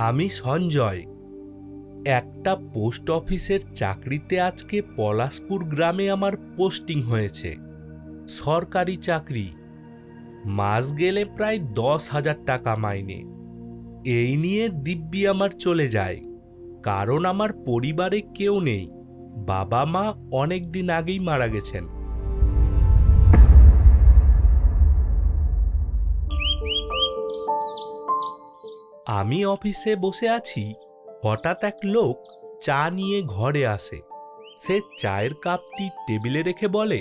আমি সঞ্জয়। একটা পোস্ট অফিসের চাকরিতে আজকে পলাশপুর গ্রামে আমার পোস্টিং হয়েছে। সরকারি চাকরি, মাস গেলে প্রায় 10,000 টাকা মাইনে। এই নিয়ে দিব্যি আমার চলে যায়, কারণ আমার পরিবারে কেউ নেই। বাবা মা অনেক দিন আগেই মারা গেছেন। আমি অফিসে বসে আছি, হঠাৎ এক লোক চা নিয়ে ঘরে আসে। সে চায়ের কাপটি টেবিলে রেখে বলে,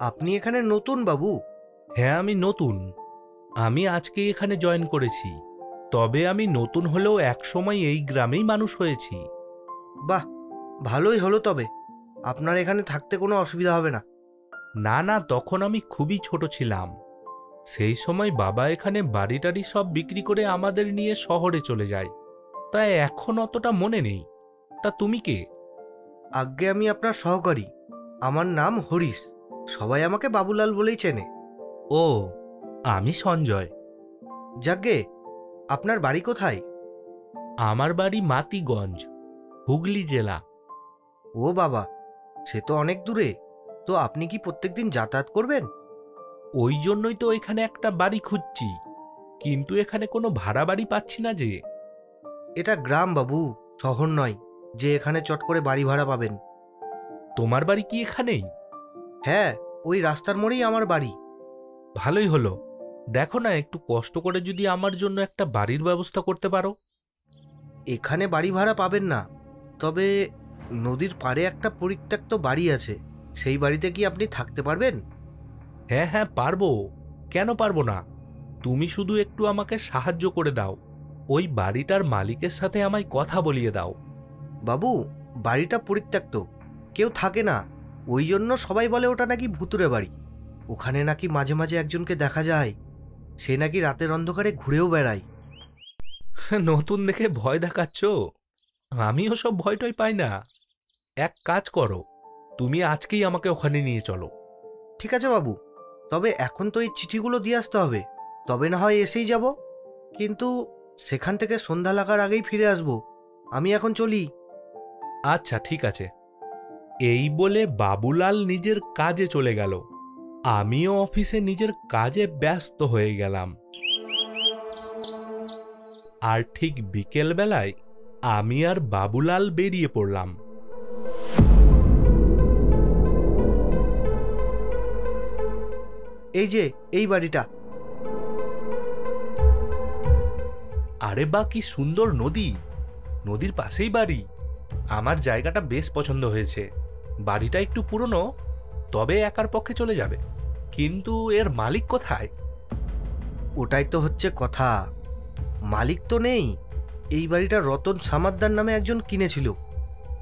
আপনি এখানে নতুন বাবু? হ্যাঁ, আমি নতুন। আমি আজকে এখানে জয়েন করেছি। তবে আমি নতুন হলেও একসময় এই গ্রামেই মানুষ হয়েছি। বাহ, ভালোই হলো। তবে আপনার এখানে থাকতে কোনো অসুবিধা হবে না। না না, তখন আমি খুবই ছোট ছিলাম। সেই সময় বাবা এখানে বাড়ি টাড়ি সব বিক্রি করে আমাদের নিয়ে শহরে চলে যায়, তাই এখন অতটা মনে নেই। তা তুমি কে? আজ্ঞে, আমি আপনার সহকারী। আমার নাম হরিশ। সবাই আমাকে বাবুলাল বলেই চেনে। ও, আমি সঞ্জয়। যাজ্ঞে, আপনার বাড়ি কোথায়? আমার বাড়ি মাতিগঞ্জ, হুগলি জেলা। ও বাবা, সে তো অনেক দূরে। তো আপনি কি প্রত্যেকদিন যাতায়াত করবেন? ওই জন্যই তো এখানে একটা বাড়ি খুঁজছি, কিন্তু এখানে কোনো ভাড়া বাড়ি পাচ্ছি না যে। এটা গ্রাম বাবু, শহর নয় যে এখানে চট করে বাড়ি ভাড়া পাবেন। তোমার বাড়ি কি এখানেই? হ্যাঁ, ওই রাস্তার মোড়েই আমার বাড়ি। ভালোই হলো। দেখো না, একটু কষ্ট করে যদি আমার জন্য একটা বাড়ির ব্যবস্থা করতে পারো। এখানে বাড়ি ভাড়া পাবেন না, তবে নদীর পাড়ে একটা পরিত্যক্ত বাড়ি আছে। সেই বাড়িতে কি আপনি থাকতে পারবেন? হ্যাঁ হ্যাঁ, পারবো। কেন পারবো না? তুমি শুধু একটু আমাকে সাহায্য করে দাও। ওই বাড়িটার মালিকের সাথে আমায় কথা বলিয়ে দাও। বাবু, বাড়িটা পরিত্যক্ত, কেউ থাকে না। ওই জন্য সবাই বলে ওটা নাকি ভুতুরে বাড়ি। ওখানে নাকি মাঝে মাঝে একজনকে দেখা যায়। সে নাকি রাতের অন্ধকারে ঘুরেও বেড়ায়। নতুন দেখে ভয় দেখাচ্ছ? আমিও সব ভয়টয় পাই না। এক কাজ করো, তুমি আজকেই আমাকে ওখানে নিয়ে চলো। ঠিক আছে বাবু, তবে এখন তো এই চিঠিগুলো দিয়ে আসতে হবে। তবে না হয় এসেই যাব, কিন্তু সেখান থেকে সন্ধ্যা লাগার আগেই ফিরে আসব। আমি এখন চলি। আচ্ছা, ঠিক আছে। এই বলে বাবুলাল নিজের কাজে চলে গেল। আমিও অফিসে নিজের কাজে ব্যস্ত হয়ে গেলাম। আর ঠিক বিকেল বেলায় আমি আর বাবুলাল বেরিয়ে পড়লাম। এই যে এই বাড়িটা। আরে বা, কি সুন্দর নদী! নদীর পাশেই বাড়ি। আমার জায়গাটা বেশ পছন্দ হয়েছে। বাড়িটা একটু পুরনো, তবে একার পক্ষে চলে যাবে। কিন্তু এর মালিক কোথায়? ওটাই তো হচ্ছে কথা। মালিক তো নেই। এই বাড়িটা রতন সামাদ্দার নামে একজন কিনেছিল।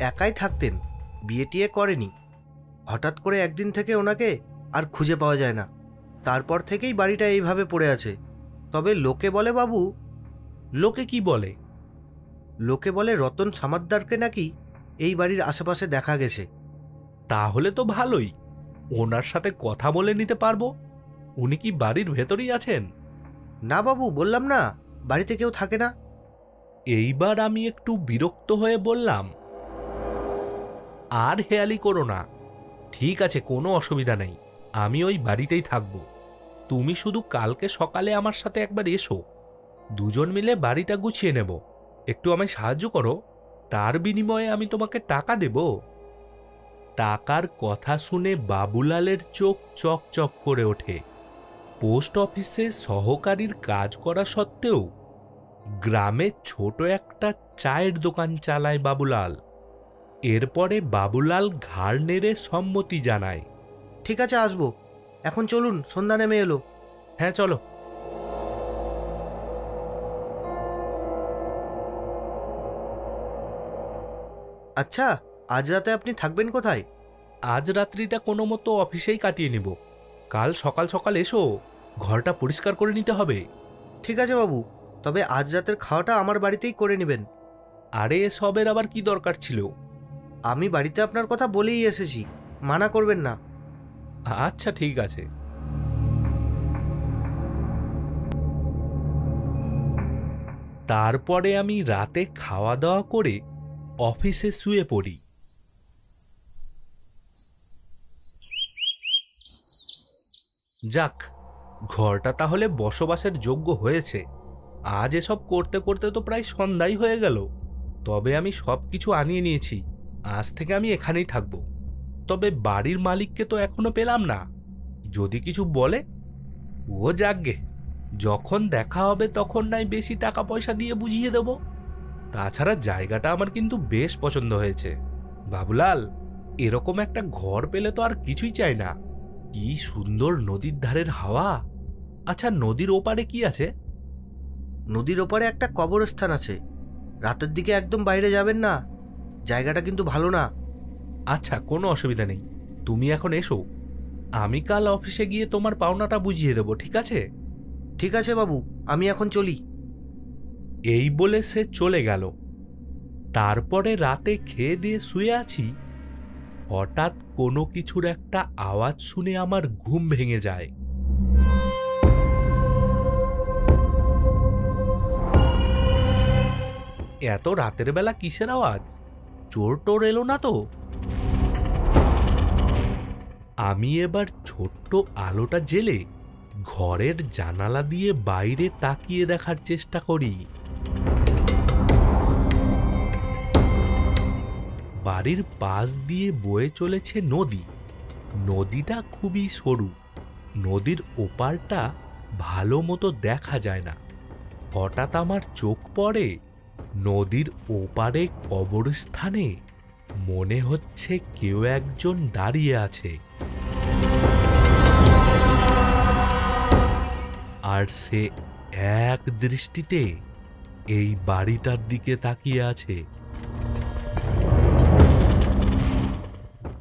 একাই থাকতেন, বিয়ে টিয়ে করেনি। হঠাৎ করে একদিন থেকে ওনাকে আর খুঁজে পাওয়া যায় না। তারপর থেকেই বাড়িটা এইভাবে পড়ে আছে। তবে লোকে বলে বাবু, লোকে কি বলে? লোকে বলে রতন সামাদ্দারকে নাকি এই বাড়ির আশেপাশে দেখা গেছে। তাহলে তো ভালোই। ওনার সাথে কথা বলে নিতে পারবো। উনি কি বাড়ির ভেতরেই আছেন? না বাবু, বললাম না, বাড়িতে কেউ থাকে না। এইবার আমি একটু বিরক্ত হয়ে বললাম, আর হেয়ালি করো না। ঠিক আছে, কোনো অসুবিধা নেই। আমি ওই বাড়িতেই থাকবো। তুমি শুধু কালকে সকালে আমার সাথে একবার এসো। দুজন মিলে বাড়িটা গুছিয়ে নেব। একটু আমায় সাহায্য করো, তার বিনিময়ে আমি তোমাকে টাকা দেব। টাকার কথা শুনে বাবুলালের চোখ চকচক করে ওঠে। পোস্ট অফিসে সহকারীর কাজ করা সত্ত্বেও গ্রামে ছোট একটা চায়ের দোকান চালায় বাবুলাল। এরপরে বাবুলাল ঘাড় নেড়ে সম্মতি জানায়। ঠিক আছে, আসবো। এখন চলুন, সন্ধ্যা নেমে এলো। হ্যাঁ, চলো। আচ্ছা, আজ রাতে আপনি থাকবেন কোথায়? আজ রাত্রিটা কোনো মতো অফিসেই কাটিয়ে নিব। কাল সকাল সকাল এসো, ঘরটা পরিষ্কার করে নিতে হবে। ঠিক আছে বাবু, তবে আজ রাতের খাওয়াটা আমার বাড়িতেই করে নেবেন। আরে, সবের আবার কি দরকার ছিল? আমি বাড়িতে আপনার কথা বলেই এসেছি, মানা করবেন না। আচ্ছা, ঠিক আছে। তারপরে আমি রাতে খাওয়া দাওয়া করে অফিসে শুয়ে পড়ি। যাক, ঘরটা তাহলে বসবাসের যোগ্য হয়েছে। আজ এসব করতে করতে তো প্রায় সন্ধ্যাই হয়ে গেল। তবে আমি সব কিছু আনিয়ে নিয়েছি, আজ থেকে আমি এখানেই থাকব। তবে বাড়ির মালিককে তো এখনো পেলাম না, যদি কিছু বলে। ও যাকগে, যখন দেখা হবে তখন নাই বেশি টাকা পয়সা দিয়ে বুঝিয়ে দেব। তাছাড়া জায়গাটা আমার কিন্তু বেশ পছন্দ হয়েছে। বাবুলাল, এরকম একটা ঘর পেলে তো আর কিছুই চাই না। কি সুন্দর নদীর ধারের হাওয়া। আচ্ছা, নদীর ওপারে কি আছে? নদীর ওপারে একটা কবরস্থান আছে। রাতের দিকে একদম বাইরে যাবেন না, জায়গাটা কিন্তু ভালো না। আচ্ছা, কোনো অসুবিধা নেই, তুমি এখন এসো, আমি কাল অফিসে গিয়ে তোমার পাওনাটা বুঝিয়ে দেবো, ঠিক আছে? ঠিক আছে বাবু, আমি এখন চলি। এই বলে সে চলে গেল। তারপরে রাতে খেয়ে দিয়ে শুয়ে আছি, হঠাৎ কোনো কিছুর একটা আওয়াজ শুনে আমার ঘুম ভেঙে যায়। এত রাতের বেলা কিসের আওয়াজ? চোর টোর এলো না তো? আমি এবার ছোট্ট আলোটা জেলে ঘরের জানালা দিয়ে বাইরে তাকিয়ে দেখার চেষ্টা করি। বাড়ির পাশ দিয়ে বয়ে চলেছে নদী। নদীটা খুবই সরু, নদীর ওপারটা ভালো মতো দেখা যায় না। হঠাৎ আমার চোখ পড়ে নদীর ওপারে কবরস্থানে মনে হচ্ছে কেউ একজন দাঁড়িয়ে আছে, আর সে এক দৃষ্টিতে এই বাড়িটার দিকে তাকিয়ে আছে।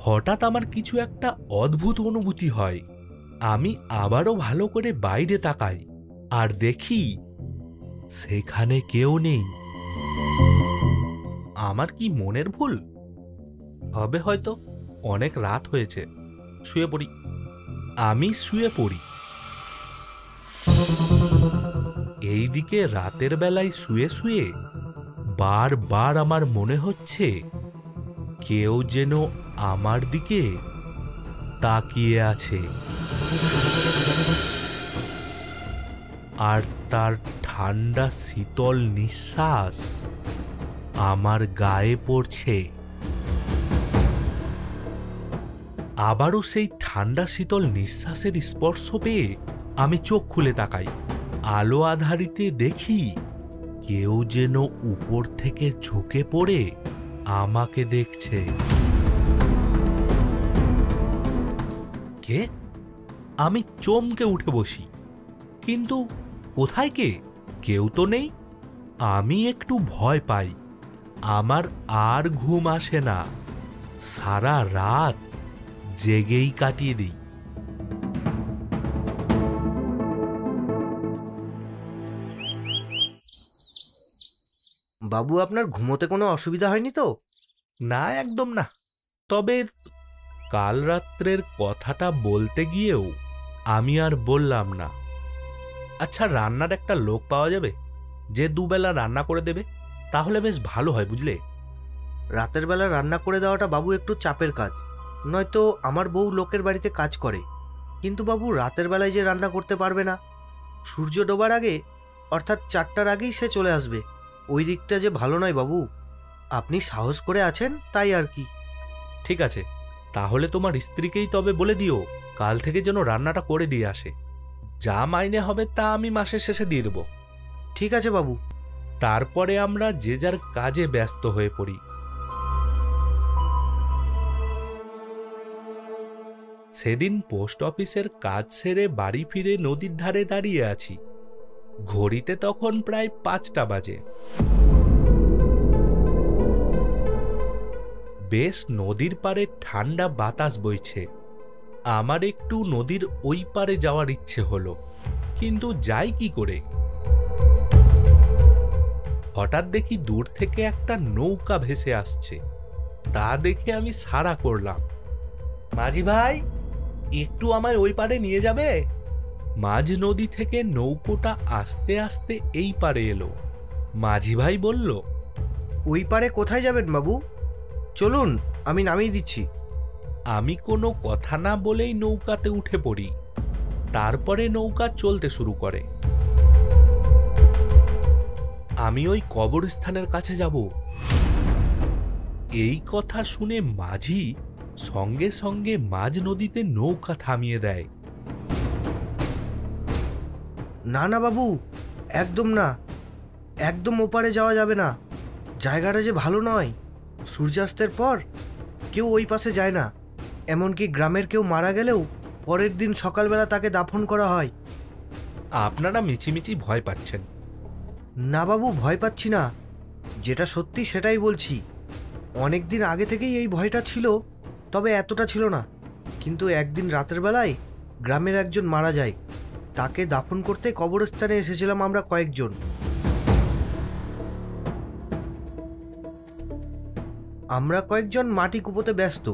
হঠাৎ আমার কিছু একটা অদ্ভুত অনুভূতি হয়। আমি আবারও ভালো করে বাইরে তাকাই আর দেখি সেখানে কেউ নেই। আমার কি মনের ভুল হবে? হয়তো অনেক রাত হয়েছে, শুয়ে পড়ি। আমি শুয়ে পড়ি। এইদিকে রাতের বেলায় শুয়ে শুয়ে বারবার আমার মনে হচ্ছে কেউ যেন আমার দিকে তাকিয়ে আছে, আর তার ঠান্ডা শীতল নিঃশ্বাস আমার গায়ে পড়ছে। আবারও সেই ঠান্ডা শীতল নিঃশ্বাসের স্পর্শ পেয়ে আমি চোখ খুলে তাকাই। আলো আধারিতে দেখি কেউ যেন উপর থেকে ঝুঁকে পড়ে আমাকে দেখছে। কে? আমি চমকে উঠে বসি, কিন্তু কোথায় কে? কেউ তো নেই। আমি একটু ভয় পাই, আমার আর ঘুম আসে না। সারা রাত জেগেই কাটিয়ে দিই। বাবু, আপনার ঘুমোতে কোনো অসুবিধা হয়নি তো? না, একদম না। তবে কাল রাত্রের কথাটা বলতে গিয়েও আমি আর বললাম না। আচ্ছা, রান্নার একটা লোক পাওয়া যাবে যে দুবেলা রান্না করে দেবে? তাহলে বেশ ভালো হয়, বুঝলে? রাতের বেলা রান্না করে দেওয়াটা বাবু একটু চাপের কাজ। নয়তো আমার বউ লোকের বাড়িতে কাজ করে, কিন্তু বাবু রাতের বেলায় যে রান্না করতে পারবে না। সূর্য ডোবার আগে, অর্থাৎ 4টার আগেই সে চলে আসবে। ওই দিকটা যে ভালো নয় বাবু। আপনি সাহস করে আছেন তাই আর কি। ঠিক আছে, তাহলে তোমার স্ত্রীকেই তবে বলে দিও কাল থেকে যেন রান্নাটা করে দিয়ে আসে। যা মাইনে হবে তা আমি মাসের শেষে দিয়ে দেব। ঠিক আছে বাবু। তারপরে আমরা যে যার কাজে ব্যস্ত হয়ে পড়ি। সেদিন পোস্ট অফিসের কাজ সেরে বাড়ি ফিরে নদীর ধারে দাঁড়িয়ে আছি। ঘড়িতে তখন প্রায় 5টা বাজে। বেশ নদীর পাড়ে ঠান্ডা বাতাস বইছে। আমার একটু নদীর ওই পারে যাওয়ার ইচ্ছে হলো, কিন্তু যাই কি করে? হঠাৎ দেখি দূর থেকে একটা নৌকা ভেসে আসছে। তা দেখে আমি সাড়া করলাম, মাঝি ভাই, একটু আমায় ওই পারে নিয়ে যাবে? মাঝ নদী থেকে নৌকোটা আস্তে আস্তে এই পারে এলো। মাঝি ভাই বলল, ওই পারে কোথায় যাবেন বাবু? চলুন, আমি নামিয়ে দিচ্ছি। আমি কোনো কথা না বলেই নৌকাতে উঠে পড়ি। তারপরে নৌকা চলতে শুরু করে। আমি ওই কবরস্থানের কাছে যাব। এই কথা শুনে মাঝি সঙ্গে সঙ্গে মাঝ নদীতে নৌকা থামিয়ে দেয়। না না বাবু, একদম না, একদম ওপারে যাওয়া যাবে না। জায়গাটা যে ভালো নয়। সূর্যাস্তের পর কেউ ওই পাশে যায় না। এমনকি গ্রামের কেউ মারা গেলেও পরের দিন সকালবেলা তাকে দাফন করা হয়। আপনারা মিছিমিছি ভয় পাচ্ছেন। না বাবু, ভয় পাচ্ছি না, যেটা সত্যি সেটাই বলছি। অনেক দিন আগে থেকেই এই ভয়টা ছিল, তবে এতটা ছিল না। কিন্তু একদিন রাতের বেলায় গ্রামের একজন মারা যায়। তাকে দাফন করতে কবরস্থানে এসেছিলাম আমরা কয়েকজন। আমরা কয়েকজন মাটি কুপোতে ব্যস্ত।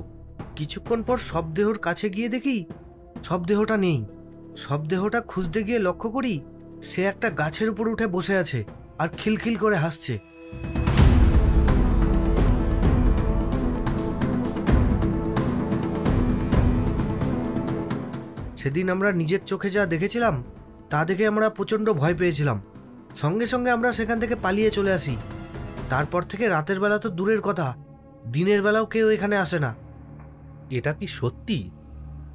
কিছুক্ষণ পর শবদেহর কাছে গিয়ে দেখি শবদেহটা নেই। শবদেহটা খুঁজতে গিয়ে লক্ষ্য করি সে একটা গাছের উপর উঠে বসে আছে আর খিলখিল করে হাসছে। সেদিন আমরা নিজের চোখে যা দেখেছিলাম তা দেখে আমরা প্রচণ্ড ভয় পেয়েছিলাম। সঙ্গে সঙ্গে আমরা সেখান থেকে পালিয়ে চলে আসি। তারপর থেকে রাতের বেলা তো দূরের কথা, দিনের বেলাও কেউ এখানে আসে না। এটা কি সত্যি,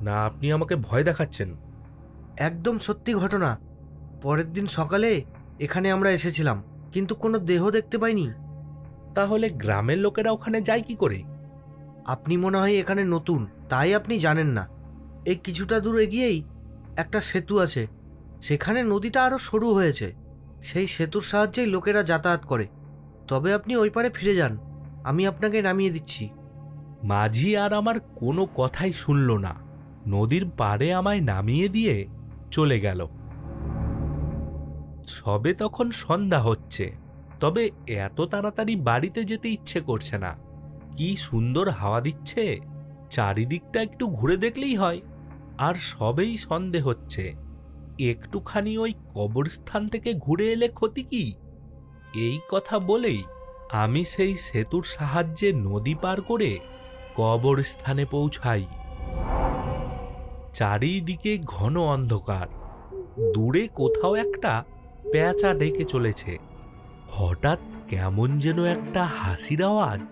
না আপনি আমাকে ভয় দেখাচ্ছেন? একদম সত্যি ঘটনা। পরের দিন সকালে এখানে আমরা এসেছিলাম, কিন্তু কোনো দেহ দেখতে পাইনি। তাহলে গ্রামের লোকেরা ওখানে যায় কি করে? আপনি মনে হয় এখানে নতুন, তাই আপনি জানেন না। এই কিছুটা দূর এগিয়েই একটা সেতু আছে। সেখানে নদীটা আরও সরু হয়েছে। সেই সেতুর সাহায্যেই লোকেরা যাতায়াত করে। তবে আপনি ওই পারে ফিরে যান, আমি আপনাকে নামিয়ে দিচ্ছি। মাঝি আর আমার কোনো কথাই শুনল না। নদীর পাড়ে আমায় নামিয়ে দিয়ে চলে গেল। সবে তখন সন্ধ্যা হচ্ছে, তবে এত তাড়াতাড়ি বাড়িতে যেতে ইচ্ছে করছে না। কি সুন্দর হাওয়া দিচ্ছে, চারিদিকটা একটু ঘুরে দেখলেই হয়। আর সবেই সন্ধে হচ্ছে, একটুখানি ওই কবরস্থান থেকে ঘুরে এলে ক্ষতি কি? এই কথা বলেই আমি সেই সেতুর সাহায্যে নদী পার করে কবরস্থানে পৌঁছাই। চারিদিকে ঘন অন্ধকার। দূরে কোথাও একটা পেঁচা ডেকে চলেছে। হঠাৎ কেমন যেন একটা হাসির আওয়াজ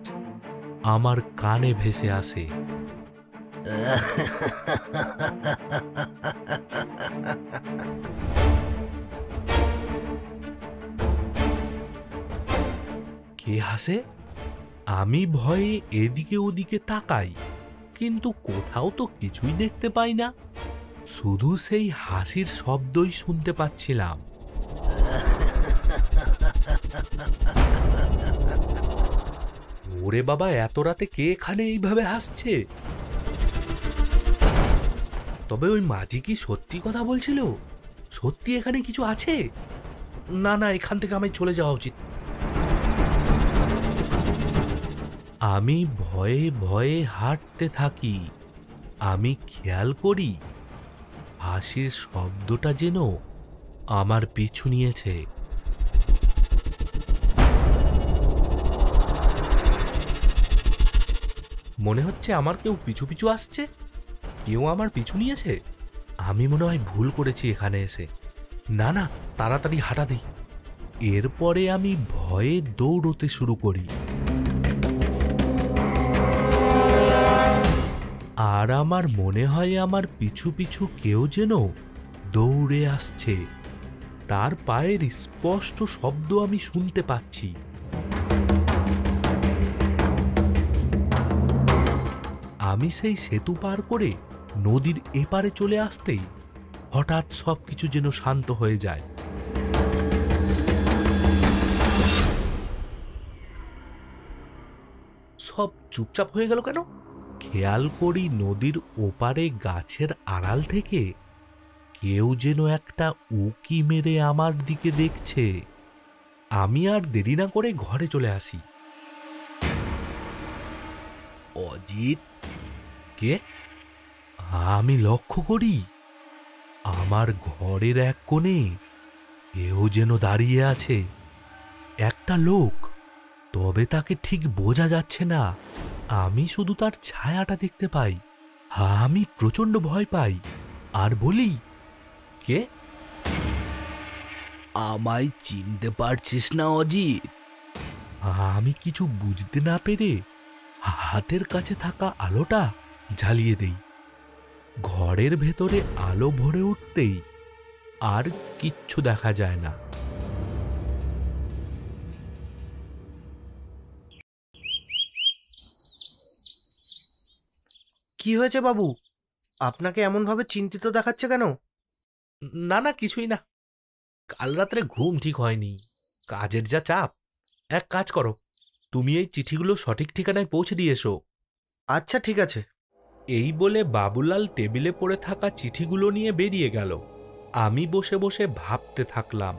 আমার কানে ভেসে আসে। কে হাসে? আমি ভয়ে এদিকে ওদিকে তাকাই, কিন্তু কোথাও তো কিছুই দেখতে পাই না। শুধু সেই হাসির শব্দই শুনতে পাচ্ছিলাম। ওরে বাবা, এত রাতে কে এখানে এইভাবে হাসছে? তবে ওই মাঝি কি সত্যি কথা বলছিল? সত্যি এখানে কিছু আছে? না না, এখান থেকে আমায় চলে যাওয়া উচিত। আমি ভয়ে ভয়ে হাঁটতে থাকি। আমি খেয়াল করি হাসির শব্দটা যেন আমার পিছু নিয়েছে। মনে হচ্ছে আমার কেউ পিছু পিছু আসছে। কেউ আমার পিছু নিয়েছে। আমি মনে হয় ভুল করেছি এখানে এসে। না না, তাড়াতাড়ি হাঁটা দিই। এরপরে আমি ভয়ে দৌড়তে শুরু করি। আর আমার মনে হয় আমার পিছু পিছু কেউ যেন দৌড়ে আসছে। তার পায়ের স্পষ্ট শব্দ আমি শুনতে পাচ্ছি। আমি সেই সেতু পার করে নদীর এপারে চলে আসতেই হঠাৎ সবকিছু যেন শান্ত হয়ে যায়। সব চুপচাপ হয়ে গেল কেন? খেয়াল করি নদীর ওপারে গাছের আড়াল থেকে কেউ যেন একটা উকি মেরে আমার দিকে দেখছে। আমি আর দেরি না করে ঘরে চলে আসি। অজিত? কে? আমি লক্ষ্য করি আমার ঘরের এক কোণে কেউ যেন দাঁড়িয়ে আছে। এক একটা লোক, তবে তাকে ঠিক বোঝা যাচ্ছে না। আমি শুধু তার ছায়াটা দেখতে পাই। আমি প্রচন্ড ভয় পাই আর বলি, কে? আমায় চিনতে পারছিস না অজিত? আমি কিছু বুঝতে না পেরে হাতের কাছে থাকা আলোটা জ্বালিয়ে দেই। ঘরের ভেতরে আলো ভরে উঠতেই আর কিচ্ছু দেখা যায় না। কি হয়েছে বাবু? আপনাকে এমনভাবে চিন্তিত দেখাচ্ছে কেন? না না, কিছুই না। কাল রাত্রে ঘুম ঠিক হয়নি, কাজের যা চাপ। এক কাজ করো, তুমি এই চিঠিগুলো সঠিক ঠিকানায় পৌঁছে দিয়ে এসো। আচ্ছা ঠিক আছে। এই বলে বাবুলাল টেবিলে পড়ে থাকা চিঠিগুলো নিয়ে বেরিয়ে গেল। আমি বসে বসে ভাবতে থাকলাম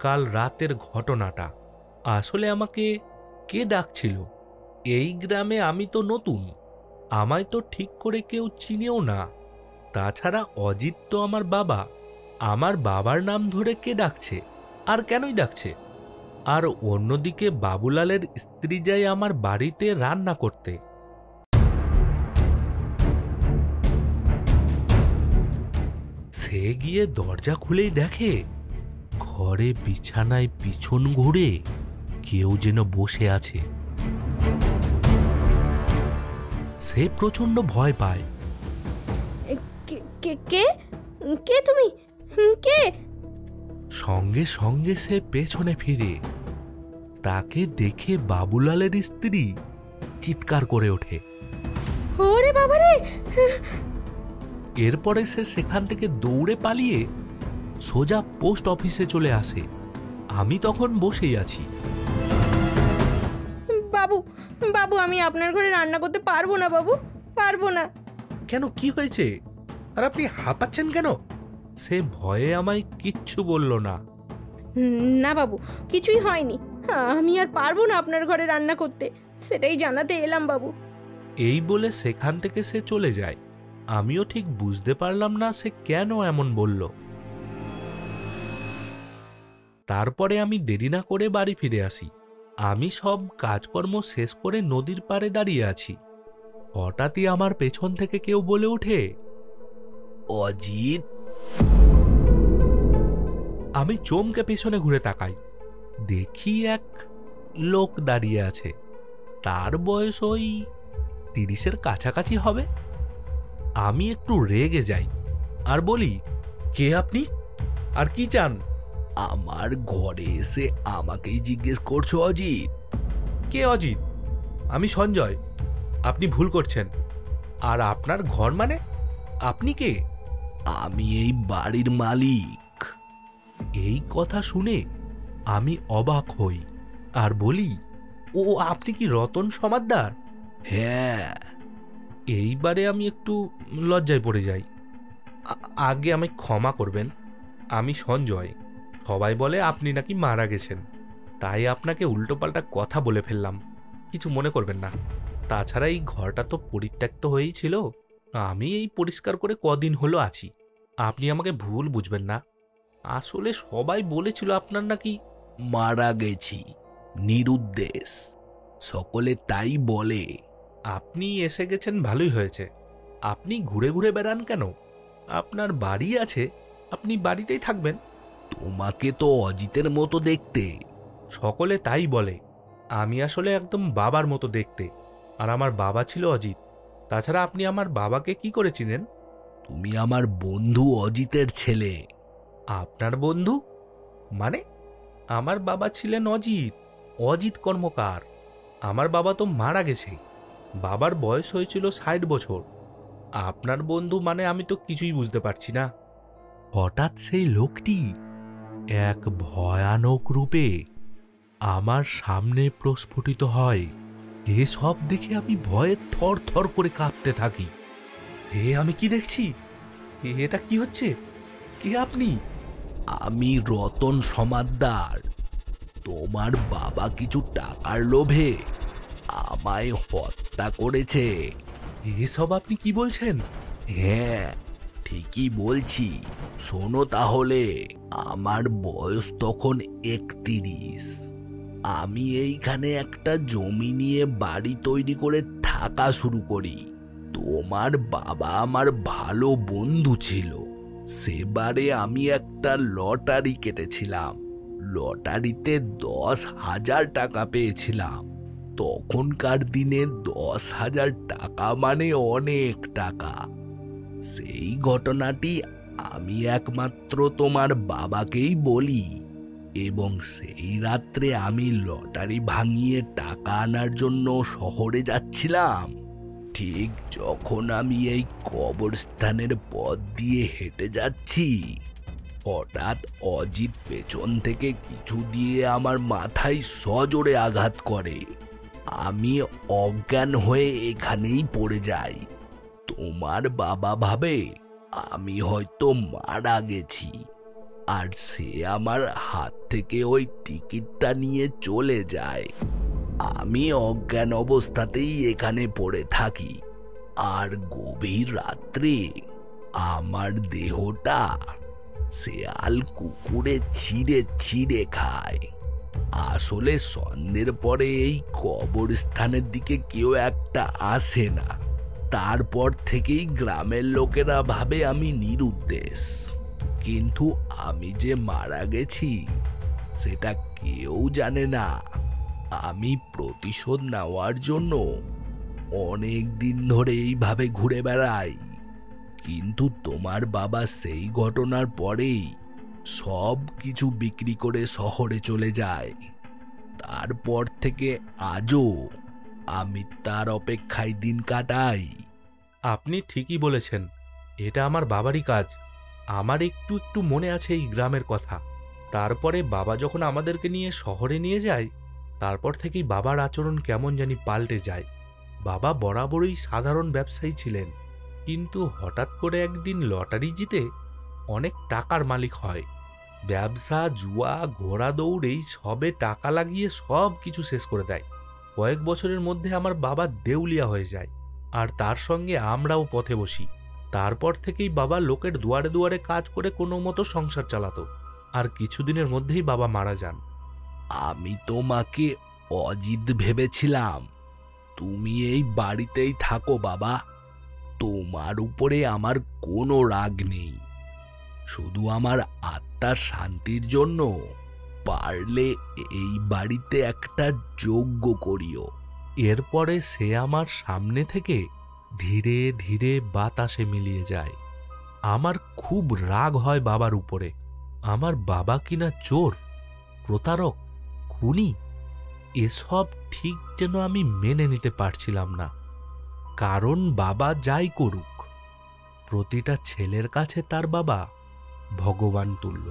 কাল রাতের ঘটনাটা। আসলে আমাকে কে ডাকছিল? এই গ্রামে আমি তো নতুন, আমায় তো ঠিক করে কেউ চিনেও না। তাছাড়া অজিত তো আমার বাবা। আমার বাবার নাম ধরে কে ডাকছে, আর কেনই ডাকছে? আর অন্যদিকে বাবুলালের স্ত্রী যায় আমার বাড়িতে রান্না করতে। সে গিয়ে দরজা খুলেই দেখে ঘরে বিছানায় পিছন ঘুরে কেউ যেন বসে আছে। সে প্রচন্ড ভয় পায়। কে কে কে কে তুমি? কে? সঙ্গে সঙ্গে সে পেছনে ফিরে তাকে দেখে বাবুলালের স্ত্রী চিৎকার করে ওঠে। ওরে বাবারে! এরপরে সে সেখান থেকে দৌড়ে পালিয়ে সোজা পোস্ট অফিসে চলে আসে। আমি তখন বসেই আছি। বাবু, বাবু, আমি আপনার ঘরে রান্না করতে পারবো না বাবু, পারবো না। কেন, কি হয়েছে? আর আপনি হাঁপাচ্ছেন কেন? সে ভয়ে আমায় কিচ্ছু বলল না। না বাবু, কিছুই হয়নি। আমি আর পারবো না আপনার ঘরে রান্না করতে, সেটাই জানাতে এলাম বাবু। এই বলে সেখান থেকে সে চলে যায়। আমিও ঠিক বুঝতে পারলাম না সে কেন এমন বলল। তারপরে আমি দেরি না করে বাড়ি ফিরে আসি। আমি সব কাজকর্ম শেষ করে নদীর পাড়ে দাঁড়িয়ে আছি। হঠাৎই আমার পেছন থেকে কেউ বলে ওঠে, অজিত! আমি চমকে পেছনে ঘুরে তাকাই। দেখি এক লোক দাঁড়িয়ে আছে। তার বয়স ওই 30-এর কাছাকাছি হবে। আমি একটু রেগে যাই আর বলি, কে আপনি, আর কি চান? আমার ঘরে এসে আমাকেই জিজ্ঞেস করছো অজিত? কে অজিত? আমি সঞ্জয়। আপনি ভুল করছেন। আর আপনার ঘর মানে? আপনি কে? আমি এই বাড়ির মালিক। এই কথা শুনে আমি অবাক হই আর বলি, ও আপনি কি রতন সমাদ্দার? হ্যাঁ। এইবারে আমি একটু লজ্জায় পড়ে যাই। আগে আমায় ক্ষমা করবেন। আমি সঞ্জয়। সবাই বলে আপনি নাকি মারা গেছেন, তাই আপনাকে উল্টোপাল্টা কথা বলে ফেললাম। কিছু মনে করবেন না। তাছাড়া এই ঘরটা তো পরিত্যক্ত হয়েই ছিল। আমি এই পরিষ্কার করে কদিন হলো আছি। আপনি আমাকে ভুল বুঝবেন না। আসলে সবাই বলেছিল আপনার নাকি মারা গেছি, নিরুদ্দেশ। সকলে তাই বলে। আপনি এসে গেছেন, ভালোই হয়েছে। আপনি ঘুরে ঘুরে বেড়ান কেন? আপনার বাড়ি আছে, আপনি বাড়িতেই থাকবেন। তোমাকে তো অজিতের মতো দেখতে। সকলে তাই বলে। আমি আসলে একদম বাবার মতো দেখতে, আর আমার বাবা ছিল অজিত। তাছাড়া আপনি আমার বাবাকে কি করে চিনেন? তুমি আমার বন্ধু অজিতের ছেলে। আপনার বন্ধু মানে? আমার বাবা ছিলেন অজিত, অজিত কর্মকার। আমার বাবা তো মারা গেছে। বাবার বয়স হয়েছিল 60 বছর। আপনার বন্ধু মানে আমি তো কিছুই বুঝতে পারছি না। হঠাৎ সেই লোকটি এক ভয়ানক রূপে আমার সামনে প্রস্ফুটিত হয়। এসব দেখে আমি ভয়ে থর থর করে কাঁপতে থাকি। আমি কি দেখছি? এটা কি হচ্ছে? কে আপনি? আমি রতন সমাদ্দার। তোমার বাবা কিছু টাকার লোভে আমায় হত্যা করেছে। এসব আপনি কি বলছেন? হ্যাঁ, ঠিকই বলছি। শোনো তাহলে। আমার বয়স তখন 31। আমি এইখানে একটা জমি নিয়ে বাড়ি তৈরি করে থাকা শুরু করি। তোমার বাবা আমার ভালো বন্ধু ছিল। সেবারে আমি একটা লটারি কেটেছিলাম। লটারিতে 10,000 টাকা পেয়েছিলাম। তখনকার দিনে 10,000 টাকা মানে অনেক টাকা। সেই ঘটনাটি আমি একমাত্র তোমার বাবাকেই বলি, এবং সেই রাত্রে আমি লটারি ভাঙিয়ে টাকা আনার জন্য শহরে যাচ্ছিলাম। ঠিক যখন আমি এই কবরস্থানের পথ দিয়ে হেঁটে যাচ্ছি, হঠাৎ অজিত পেছন থেকে কিছু দিয়ে আমার মাথায় সজোরে আঘাত করে। আমি অজ্ঞান হয়ে এখানেই পড়ে যাই। তোমার বাবা ভাবে আমি হয়তো মারা গেছি, আর সে আমার হাত থেকে ওই টিকিটটা নিয়ে চলে যায়। আমি অজ্ঞান অবস্থাতেই এখানে পড়ে থাকি, আর গভীর রাত্রে আমার দেহটা শেয়াল কুকুরে ছিঁড়ে ছিঁড়ে খায়। আসলে সন্ধ্যের পরে এই কবরস্থানের দিকে কেউ একটা আসে না। তারপর থেকেই গ্রামের লোকেরা ভাবে আমি নিরুদ্দেশ, কিন্তু আমি যে মারা গেছি সেটা কেউ জানে না। আমি প্রতিশোধ নেওয়ার জন্য অনেক দিন ধরে এইভাবে ঘুরে বেড়াই, কিন্তু তোমার বাবা সেই ঘটনার পরেই সব কিছু বিক্রি করে শহরে চলে যায়। তারপর থেকে আজও আমি তার অপেক্ষায় দিন কাটাই। আপনি ঠিকই বলেছেন, এটা আমার বাবারই কাজ। আমার একটু একটু মনে আছে এই গ্রামের কথা। তারপরে বাবা যখন আমাদেরকে নিয়ে শহরে নিয়ে যায়, তারপর থেকেই বাবার আচরণ কেমন জানি পাল্টে যায়। বাবা বরাবরই সাধারণ ব্যবসায়ী ছিলেন, কিন্তু হঠাৎ করে একদিন লটারি জিতে অনেক টাকার মালিক হয়। ব্যবসা, জুয়া, ঘোড়া দৌড় এই সবে টাকা লাগিয়ে সব কিছু শেষ করে দেয়। কয়েক বছরের মধ্যে আমার বাবা দেউলিয়া হয়ে যায়, আর তার সঙ্গে আমরাও পথে বসি। তারপর থেকেই বাবা লোকের দুয়ারে দুয়ারে কাজ করে কোনো মতো সংসার চালাতো, আর কিছুদিনের মধ্যেই বাবা মারা যান। আমি তোমাকে অজিত ভেবেছিলাম। তুমি এই বাড়িতেই থাকো বাবা। তোমার উপরে আমার কোনো রাগ নেই। শুধু আমার আত্মার শান্তির জন্য পারলে এই বাড়িতে একটা যজ্ঞ করিও। এরপরে সে আমার সামনে থেকে ধীরে ধীরে বাতাসে মিলিয়ে যায়। আমার খুব রাগ হয় বাবার উপরে। আমার বাবা কিনা চোর, প্রতারক, খুনি, এসব ঠিক যেন আমি মেনে নিতে পারছিলাম না। কারণ বাবা যাই করুক, প্রতিটা ছেলের কাছে তার বাবা ভগবান তুল্য।